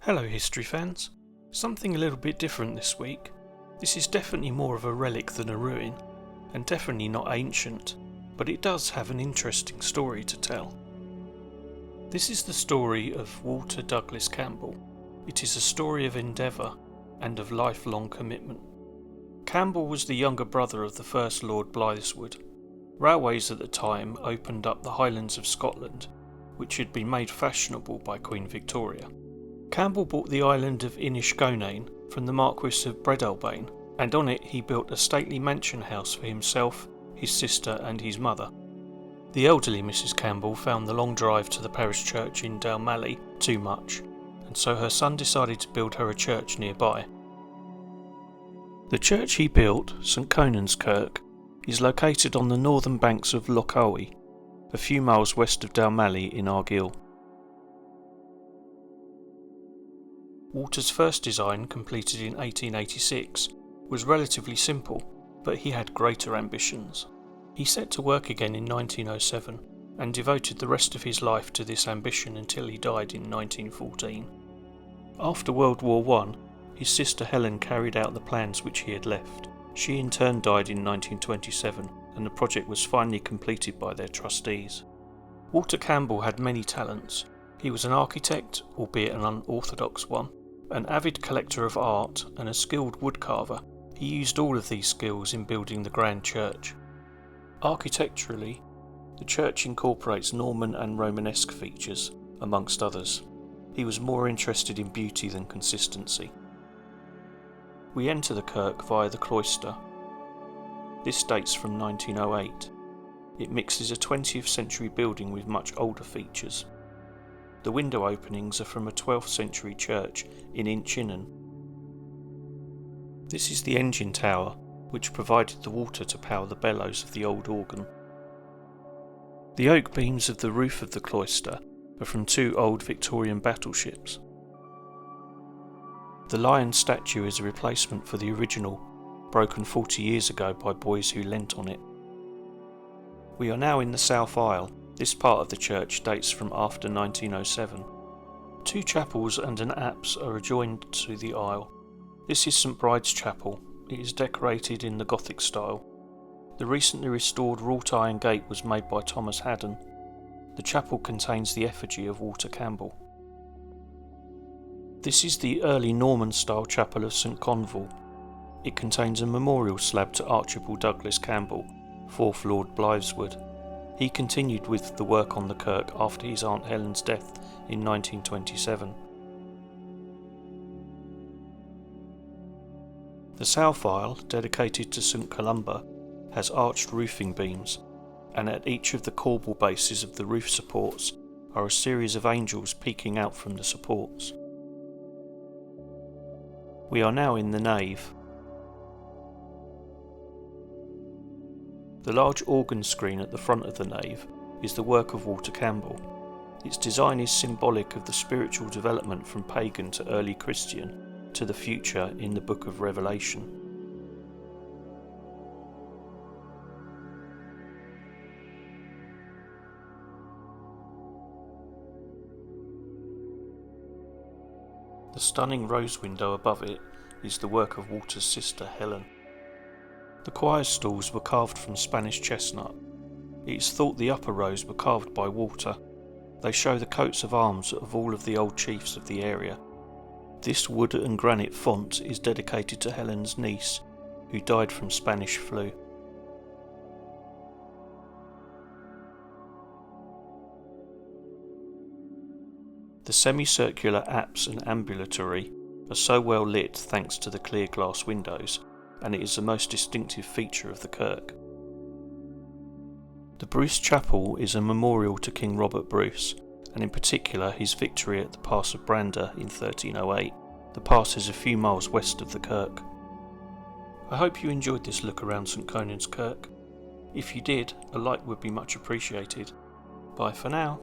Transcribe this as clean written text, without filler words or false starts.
Hello history fans. Something a little bit different this week. This is definitely more of a relic than a ruin, and definitely not ancient, but it does have an interesting story to tell. This is the story of Walter Douglas Campbell. It is a story of endeavour and of lifelong commitment. Campbell was the younger brother of the first Lord Blytheswood. Railways at the time opened up the Highlands of Scotland, which had been made fashionable by Queen Victoria. Campbell bought the island of Inishgonane from the Marquis of Breadalbane, and on it he built a stately mansion house for himself, his sister and his mother. The elderly Mrs. Campbell found the long drive to the parish church in Dalmally too much, and so her son decided to build her a church nearby. The church he built, St Conan's Kirk, is located on the northern banks of Lochawe, a few miles west of Dalmally in Argyll. Walter's first design, completed in 1886, was relatively simple, but he had greater ambitions. He set to work again in 1907 and devoted the rest of his life to this ambition until he died in 1914. After World War I, his sister Helen carried out the plans which he had left. She in turn died in 1927, and the project was finally completed by their trustees. Walter Campbell had many talents. He was an architect, albeit an unorthodox one, an avid collector of art, and a skilled woodcarver. He used all of these skills in building the grand church. Architecturally, the church incorporates Norman and Romanesque features, amongst others. He was more interested in beauty than consistency. We enter the kirk via the cloister. This dates from 1908. It mixes a 20th century building with much older features. The window openings are from a 12th century church in Inchinnan. This is the engine tower, which provided the water to power the bellows of the old organ. The oak beams of the roof of the cloister are from two old Victorian battleships. The lion statue is a replacement for the original, broken 40 years ago by boys who leant on it. We are now in the south aisle. This part of the church dates from after 1907. Two chapels and an apse are adjoined to the aisle. This is St Bride's Chapel. It is decorated in the Gothic style. The recently restored wrought iron gate was made by Thomas Haddon. The chapel contains the effigy of Walter Campbell. This is the early Norman style chapel of St Conval. It contains a memorial slab to Archibald Douglas Campbell, 4th Lord Blytheswood. He continued with the work on the kirk after his Aunt Helen's death in 1927. The south aisle, dedicated to St Columba, has arched roofing beams, and at each of the corbel bases of the roof supports are a series of angels peeking out from the supports. We are now in the nave. The large organ screen at the front of the nave is the work of Walter Campbell. Its design is symbolic of the spiritual development from pagan to early Christian to the future in the Book of Revelation. The stunning rose window above it is the work of Walter's sister Helen. The choir stalls were carved from Spanish chestnut. It is thought the upper rows were carved by Walter. They show the coats of arms of all of the old chiefs of the area. This wood and granite font is dedicated to Helen's niece, who died from Spanish flu. The semicircular apse and ambulatory are so well lit thanks to the clear glass windows, and it is the most distinctive feature of the kirk. The Bruce Chapel is a memorial to King Robert Bruce, and in particular his victory at the Pass of Brander in 1308. The pass is a few miles west of the kirk. I hope you enjoyed this look around St Conan's Kirk. If you did, a like would be much appreciated. Bye for now.